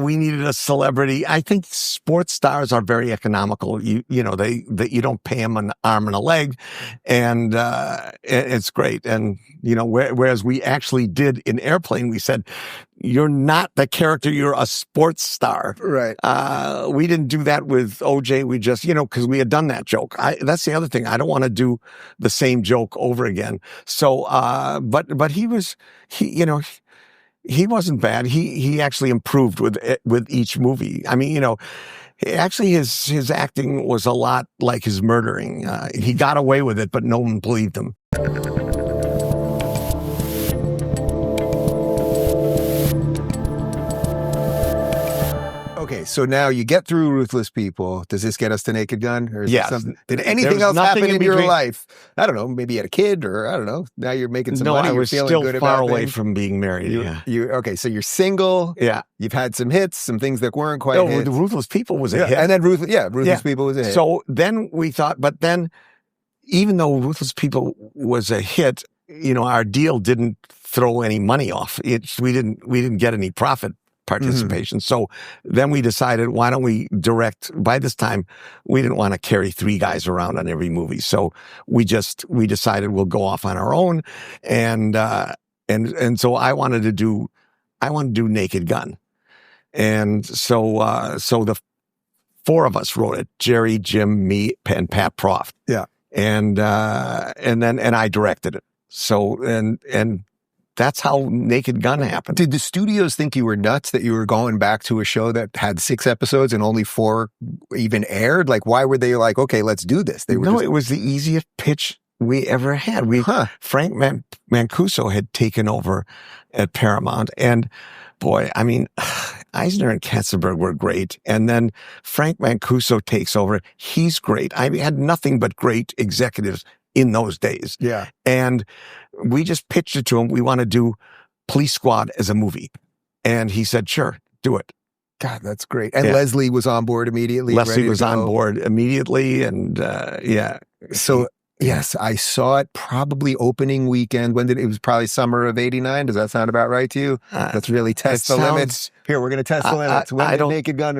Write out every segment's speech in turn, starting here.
We needed a celebrity. I think sports stars are very economical. You don't pay them an arm and a leg, and it's great. And whereas we actually did in Airplane, we said, "You're not the character. You're a sports star." Right. We didn't do that with OJ. We just, because we had done that joke. That's the other thing. I don't want to do the same joke over again. So, but he wasn't bad. He actually improved with each movie. I mean, actually his acting was a lot like his murdering. He got away with it, but no one believed him. Okay, so now you get through Ruthless People. Does this get us to Naked Gun? Or is yes. Did anything else happen in your life? I don't know. Maybe you had a kid, or I don't know. Now you're making some money. No, I was feeling still good far about away things. from being married. Okay, so you're single. Yeah. You've had some hits, some things that weren't quite hits. The Ruthless People was a hit. And then Ruthless People was a hit. So then we thought, but then even though Ruthless People was a hit, our deal didn't throw any money off. We didn't get any profit participation. Mm-hmm. So then we decided, why don't we direct? By this time, we didn't want to carry 3 guys around on every movie. So we decided we'll go off on our own. And so I wanted to do Naked Gun. And so the 4 of us wrote it: Jerry, Jim, me, and Pat Proft. Yeah. And I directed it. So, and that's how Naked Gun happened. Did the studios think you were nuts that you were going back to a show that had 6 episodes and only 4 even aired? Like, why were they like, okay, let's do this? It was the easiest pitch we ever had. Frank Mancuso had taken over at Paramount, and boy, I mean, Eisner and Katzenberg were great. And then Frank Mancuso takes over. He's great. I had nothing but great executives in those days. Yeah. And we just pitched it to him. We want to do Police Squad as a movie. And he said, sure, do it. God, that's great. And Leslie was on board immediately. Leslie was on board immediately. And So, yes, I saw it probably opening weekend. It was probably summer of '89. Does that sound about right to you? Let's really test the limits. Here, we're going to test the limits. When did Naked Gun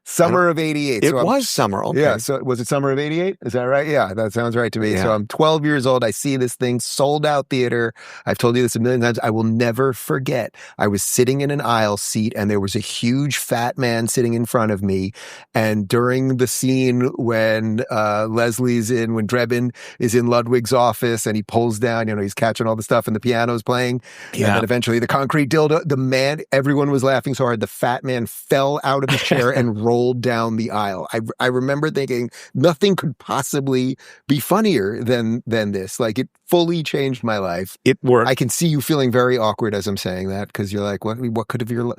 Summer of '88. It was summer. Okay. Yeah. So was it summer of '88? Is that right? Yeah, that sounds right to me. Yeah. So I'm 12 years old. I see this thing, sold out theater. I've told you this a million times. I will never forget. I was sitting in an aisle seat and there was a huge fat man sitting in front of me. And during the scene when when Drebin is in Ludwig's office and he pulls down, he's catching all the stuff and the piano's playing. Yeah. And then eventually the concrete dildo, everyone was laughing so hard. The fat man fell out of the chair and rolled down the aisle. I remember thinking nothing could possibly be funnier than this. Like, it fully changed my life. It worked. I can see you feeling very awkward as I'm saying that, because you're like, what could have your life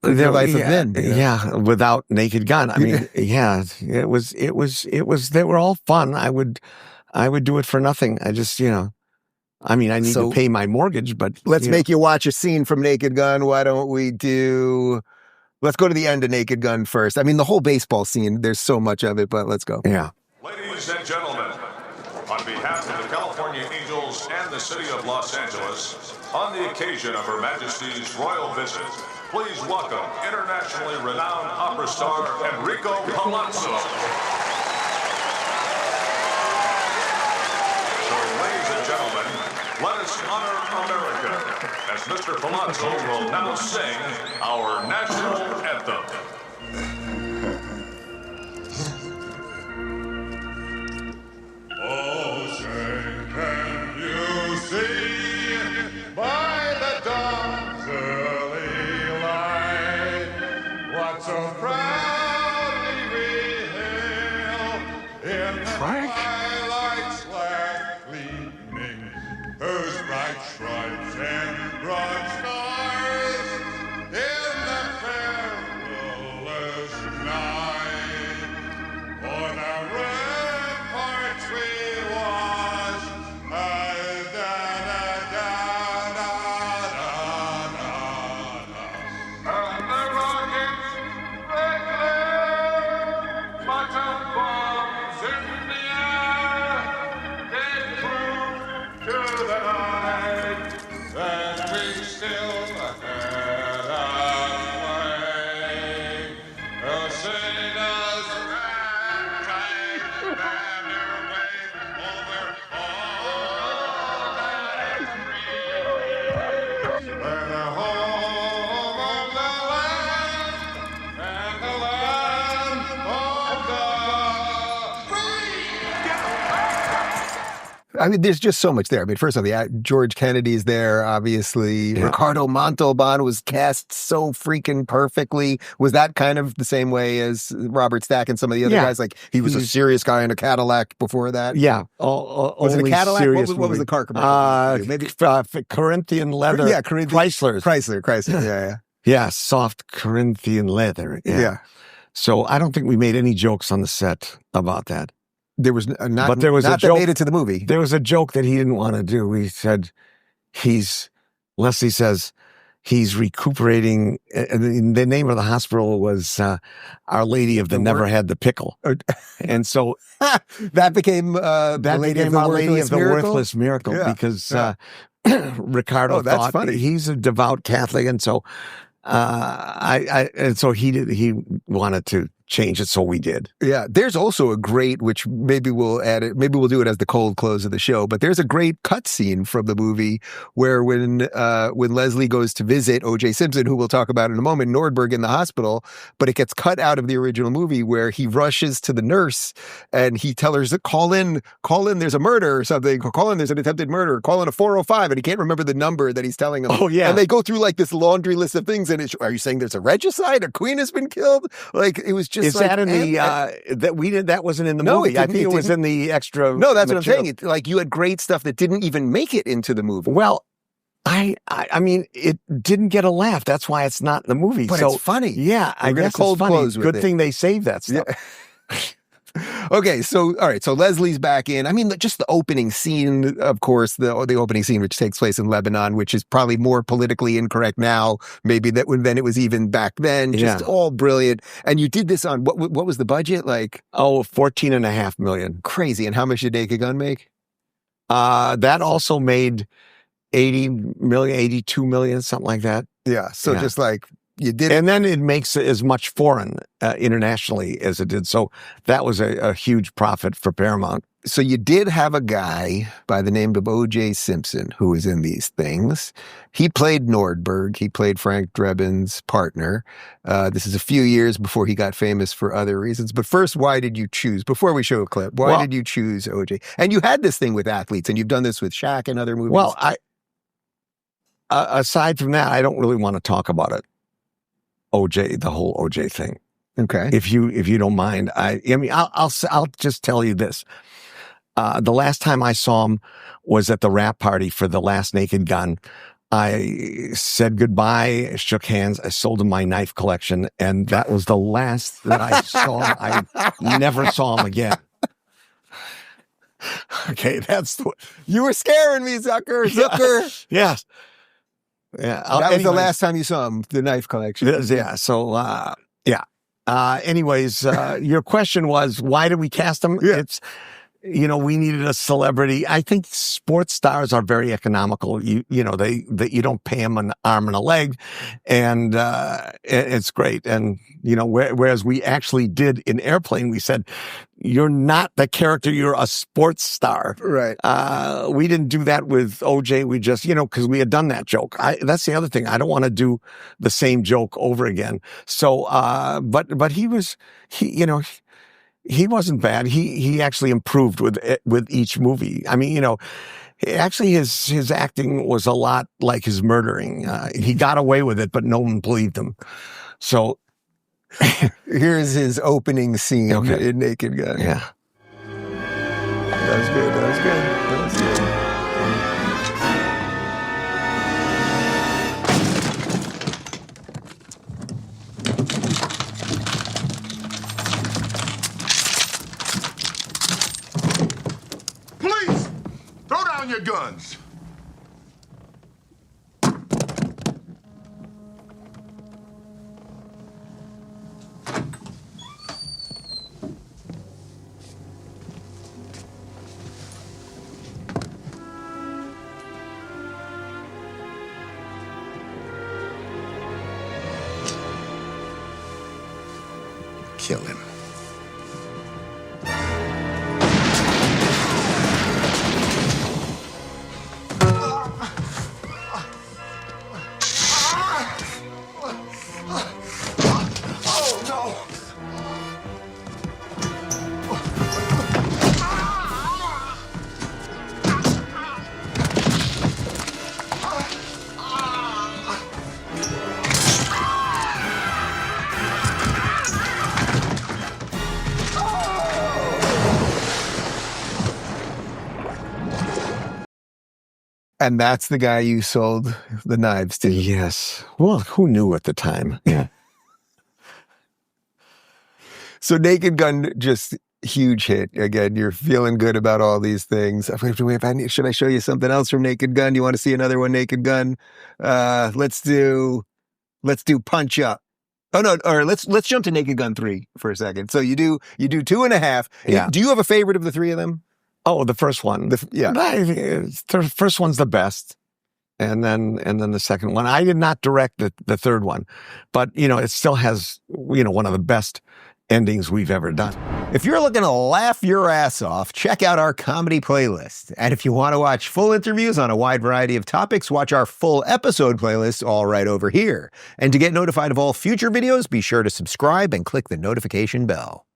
have been? Yeah, without Naked Gun. I mean, it was. They were all fun. I would do it for nothing. I just, I mean, I need to pay my mortgage, but let's make you watch a scene from Naked Gun. Why don't we do? Let's go to the end of Naked Gun first. I mean, the whole baseball scene, there's so much of it, but let's go. Yeah. Ladies and gentlemen, on behalf of the California Angels and the city of Los Angeles, on the occasion of Her Majesty's royal visit, please welcome internationally renowned opera star Enrico Palazzo. So, ladies and gentlemen, let us honor America, as Mr. Palazzo will now sing our national anthem. Oh, say, can you see by the dawn's early light what so proudly we hail in the twilight's black gleaming, whose bright stripes and broad stars in the perilous night on our ramparts we watch. And the rockets they glare, but bombs in the air. I mean, there's just so much there. I mean, first of all, George Kennedy's there, obviously. Yeah. Ricardo Montalbán was cast so freaking perfectly. Was that kind of the same way as Robert Stack and some of the other guys? Like, he was a serious guy in a Cadillac before that? Yeah. Was it a Cadillac? What was the car commercial? Maybe Corinthian leather. Yeah, Chrysler. Yeah. Yeah, soft Corinthian leather. Yeah. So I don't think we made any jokes on the set about that. There was a joke that made it to the movie. There was a joke that he didn't want to do. He said, Leslie says, he's recuperating. The name of the hospital was Our Lady of the Never Had the Pickle. And so that became Our Lady of the Worthless Miracle because Ricardo thought funny. He's a devout Catholic. And so he wanted to change it, so we did. Yeah, there's also a great, which maybe we'll add it, maybe we'll do it as the cold close of the show, but there's a great cut scene from the movie where when Leslie goes to visit OJ Simpson, who we'll talk about in a moment, Nordberg in the hospital, but it gets cut out of the original movie where he rushes to the nurse and he tells her, call in, there's a murder or something, call in, there's an attempted murder, call in a 405, and he can't remember the number that he's telling him. Oh, yeah. And they go through like this laundry list of things, and are you saying there's a regicide? A queen has been killed? Like, it was just Is that in the that we did? That wasn't in the movie. I think it was in the extra. No, that's material. what I'm saying. Like, you had great stuff that didn't even make it into the movie. Well, I mean, it didn't get a laugh. That's why it's not in the movie. But it's funny. Yeah, I guess it's funny. Good thing they saved that stuff. Yeah. Okay, so all right, so Leslie's back in. I mean, just the opening scene, of course, the opening scene, which takes place in Lebanon, which is probably more politically incorrect now, maybe than it was even back then. Just all brilliant. And you did this on what was the budget like? Oh, $14.5 million. Crazy. And how much did Naked Gun make? That also made 80 million, 82 million, something like that. Yeah. So just like. You did, and then it makes as much foreign internationally as it did. So that was a huge profit for Paramount. So you did have a guy by the name of OJ Simpson who was in these things. He played Nordberg. He played Frank Drebin's partner. This is a few years before he got famous for other reasons. But first, why did you choose, before we show a clip, why did you choose OJ? And you had this thing with athletes, and you've done this with Shaq and other movies. Well, aside from that, I don't really want to talk about it. OJ, the whole OJ thing. Okay. If you don't mind, I mean, I'll just tell you this. The last time I saw him was at the wrap party for the last Naked Gun. I said goodbye, shook hands. I sold him my knife collection, and that was the last that I saw him. I never saw him again. Okay, you were scaring me, Zucker. Yeah. Yeah, that was the last time you saw him, the knife collection. Yeah, so, anyways, your question was, why did we cast him? Yeah. It's, we needed a celebrity. I think sports stars are very economical. You don't pay them an arm and a leg, and it's great. And, whereas we actually did in Airplane, we said, you're not the character, you're a sports star. Right. We didn't do that with OJ. We just, because we had done that joke. That's the other thing. I don't want to do the same joke over again. So, but he wasn't bad. He actually improved with each movie. I mean, actually his acting was a lot like his murdering. He got away with it, but no one believed him. So here's his opening scene in Naked Gun. Yeah. That was good. Police! Throw down your guns! Kill him. And that's the guy you sold the knives to. Yes. Well, who knew at the time? Yeah. So Naked Gun, just huge hit. Again, you're feeling good about all these things. Should I show you something else from Naked Gun? Do you want to see another one, Naked Gun? Let's do Punch Up. Oh no, or let's jump to Naked Gun 3 for a second. So you do 2.5. Yeah. Do you have a favorite of the three of them? Oh, the first one. Yeah. The first one's the best. And then the second one. I did not direct the third one, but it still has, one of the best endings we've ever done. If you're looking to laugh your ass off, check out our comedy playlist. And if you want to watch full interviews on a wide variety of topics, watch our full episode playlist all right over here. And to get notified of all future videos, be sure to subscribe and click the notification bell.